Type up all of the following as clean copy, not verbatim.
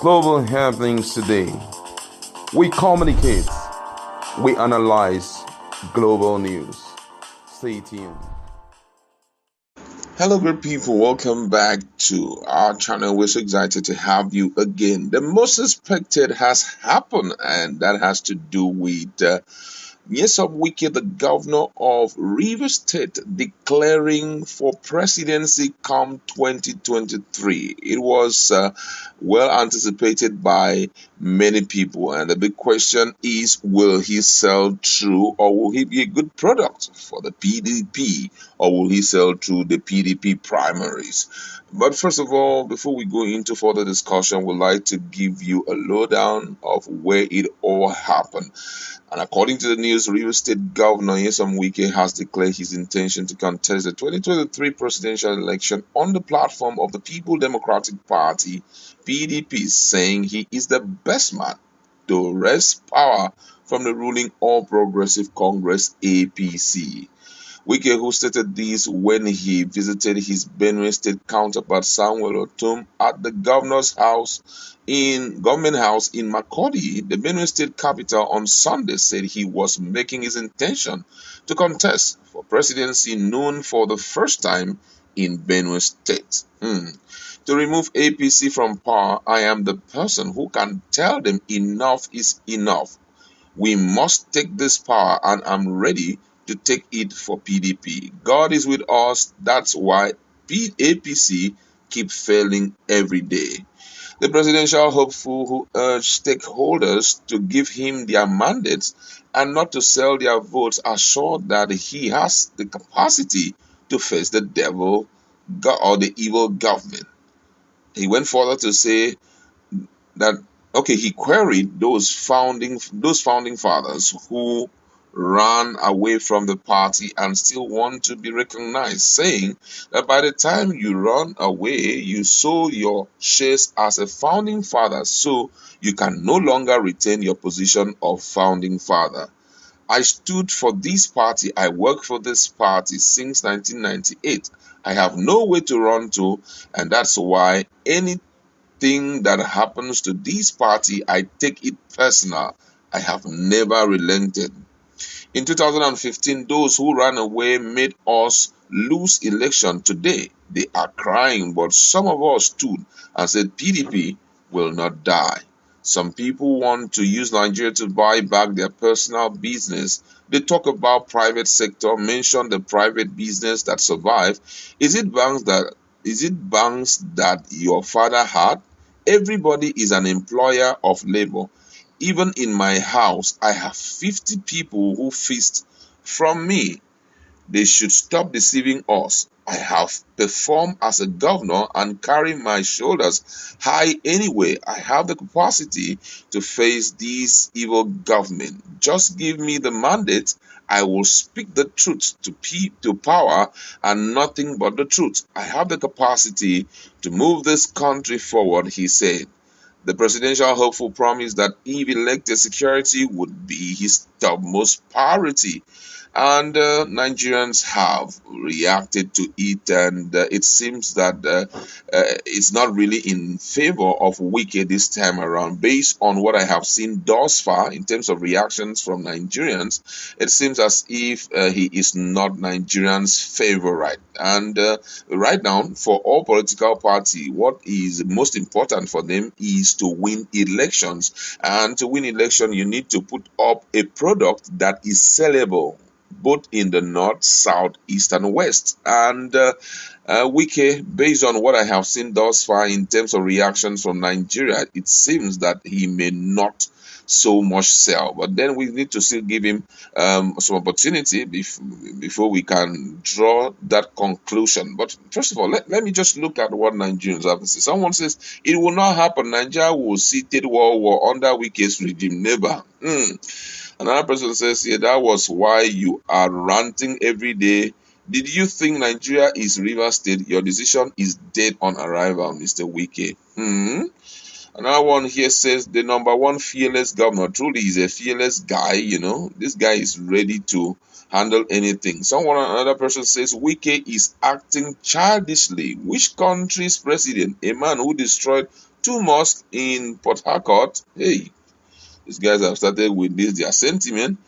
Global happenings today. We communicate, we analyze global news. Stay tuned. Hello, good people. Welcome back to our channel. We're so excited to have you again. The most expected has happened, and that has to do with Gov.Wike, the governor of Rivers State, declaring for presidency come 2023. It was well anticipated by many people, and the big question is, will he sell through, or will he be a good product for the PDP, or will he sell through the PDP primaries? But first of all, before we go into further discussion, we'd like to give you a lowdown of where it all happened. And according to the news, Rivers State Governor Nyesom Wike has declared his intention to contest the 2023 presidential election on the platform of the People Democratic Party (PDP), saying he is the best man to wrest power from the ruling All Progressive Congress (APC). Wike, who stated this when he visited his Benue State counterpart Samuel Otom at the government house in Makurdi, the Benue State capital, on Sunday, said he was making his intention to contest for presidency known for the first time in Benue State. To remove APC from power, I am the person who can tell them enough is enough. We must take this power, and I'm ready to take it for PDP. God is with us. That's why APC keep failing every day. The presidential hopeful, who urged stakeholders to give him their mandates and not to sell their votes, assured that he has the capacity to face the devil or the evil government. He went further to say that, okay, he queried those founding fathers who ran away from the party and still want to be recognized, saying that by the time you run away, you sold your shares as a founding father, so you can no longer retain your position of founding father. I stood for this party. I worked for this party since 1998. I have no way to run to, and that's why anything that happens to this party, I take it personal. I have never relented. In 2015, those who ran away made us lose election. Today, they are crying, but some of us stood and said PDP will not die. Some people want to use Nigeria to buy back their personal business. They talk about private sector, mention the private business that survive. Is it banks that your father had? Everybody is an employer of labor. Even in my house, I have 50 people who feast from me. They should stop deceiving us. I have performed as a governor and carry my shoulders high anyway. I have the capacity to face this evil government. Just give me the mandate. I will speak the truth to power and nothing but the truth. I have the capacity to move this country forward, he said. The presidential hopeful promised that if elected, security would be his topmost priority. And Nigerians have reacted to it, and it seems that it's not really in favor of Wike this time around. Based on what I have seen thus far in terms of reactions from Nigerians, it seems as if he is not Nigerians' favorite. And right now, for all political party, what is most important for them is to win elections. And to win election, you need to put up a product that is sellable both in the north, south, east, and west. And Wike, based on what I have seen thus far in terms of reactions from Nigeria, it seems that he may not so much sell. But then we need to still give him some opportunity before we can draw that conclusion. But first of all, let me just look at what Nigerians have to say. Someone says it will not happen. Nigeria will see third world war under Wike's regime. Never. Another person says, yeah, that was why you are ranting every day. Did you think Nigeria is River State? Your decision is dead on arrival, Mr. Wike. Another one here says, the number one fearless governor. Truly, is a fearless guy. This guy is ready to handle anything. Another person says, Wike is acting childishly. Which country's president? A man who destroyed two mosques in Port Harcourt. Hey, these guys have started with this, their sentiment.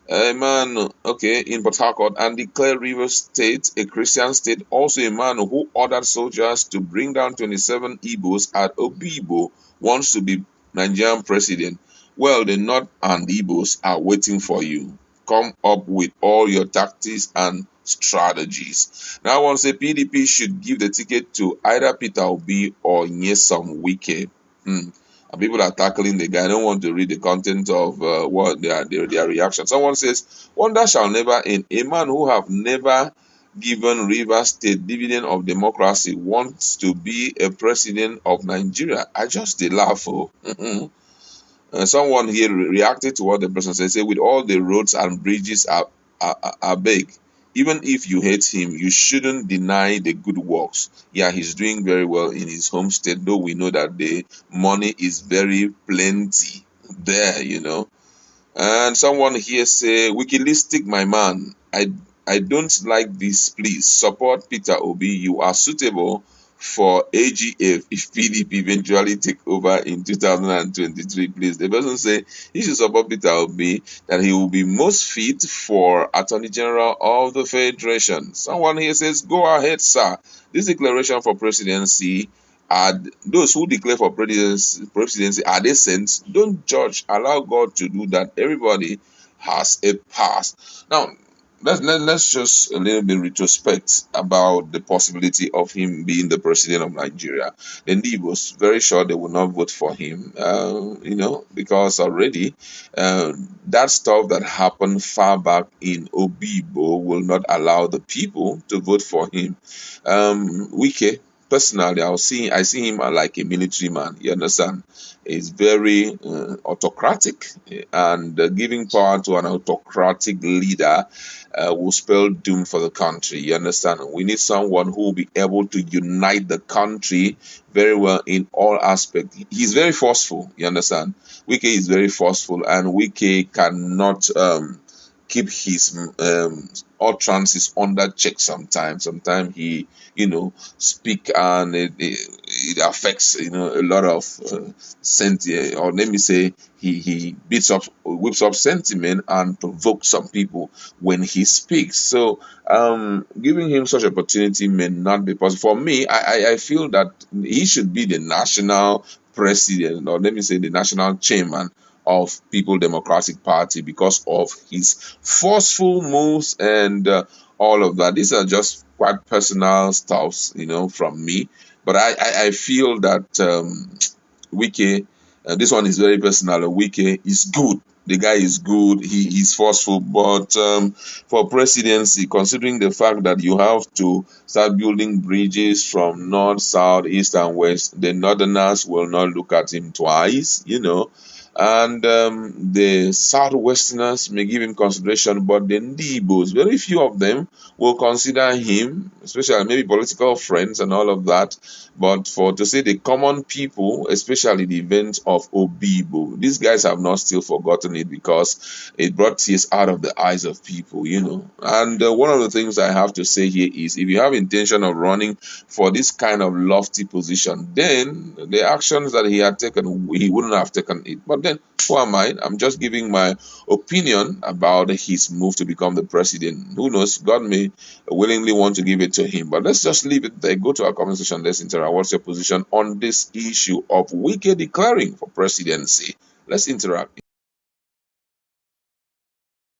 Man, okay, in Port Harcourt, and declare Rivers State a Christian state. Also, a man who ordered soldiers to bring down 27 Igbos at Obibo wants to be Nigerian president. Well, the North and Igbos are waiting for you. Come up with all your tactics and strategies. Now, I want to say PDP should give the ticket to either Peter Obi or Nyesom Wike. And people are tackling the guy. I don't want to read the content of what their reaction. Someone says, "Wonder shall never end. A man who have never given Rivers State dividend of democracy wants to be a president of Nigeria." I just dey laugh. Oh. Someone here reacted to what the person said. Say, with all the roads and bridges are big. Even if you hate him, you shouldn't deny the good works. Yeah, he's doing very well in his home state, though we know that the money is very plenty there. And someone here say, Wikilistic, my man, I don't like this, please. Support Peter Obi. You are suitable for AGF if PDP eventually take over in 2023, please. The person say he should support Peter Obi, that he will be most fit for Attorney General of the Federation. Someone here says, go ahead, sir. This declaration for presidency, those who declare for presidency, are they saints? Don't judge. Allow God to do that. Everybody has a past. Now, let's just a little bit retrospect about the possibility of him being the president of Nigeria. The Ndi was very sure they would not vote for him, because already that stuff that happened far back in Obibo will not allow the people to vote for him. Wike, personally, I see him like a military man. You understand? He's very autocratic, and giving power to an autocratic leader will spell doom for the country. You understand? We need someone who will be able to unite the country very well in all aspects. He's very forceful. You understand? Wike is very forceful, and Wike cannot keep his utterances under check sometimes. Sometimes he, speak, and it affects, a lot of sentiment, or let me say, he whips up sentiment and provokes some people when he speaks. So giving him such opportunity may not be possible. For me, I feel that he should be the national president, or let me say the national chairman of People Democratic Party, because of his forceful moves and all of that. These are just quite personal stuffs, from me. But I feel that Wike, this one is very personal. Wike is good. The guy is good. He is forceful. But for presidency, considering the fact that you have to start building bridges from north, south, east, and west, the northerners will not look at him twice, and the southwesterners may give him consideration, but the Ndibos, very few of them will consider him, especially maybe political friends and all of that. But to say the common people, especially the event of Obibo, these guys have not still forgotten it, because it brought tears out of the eyes of people. And one of the things I have to say here is, if you have intention of running for this kind of lofty position, then the actions that he had taken, he wouldn't have taken it. But then, who am I? I'm just giving my opinion about his move to become the president. Who knows? God may willingly want to give it to him. But let's just leave it there. Go to our comment section. Let's interact. What's your position on this issue of Wike declaring for presidency? Let's interact.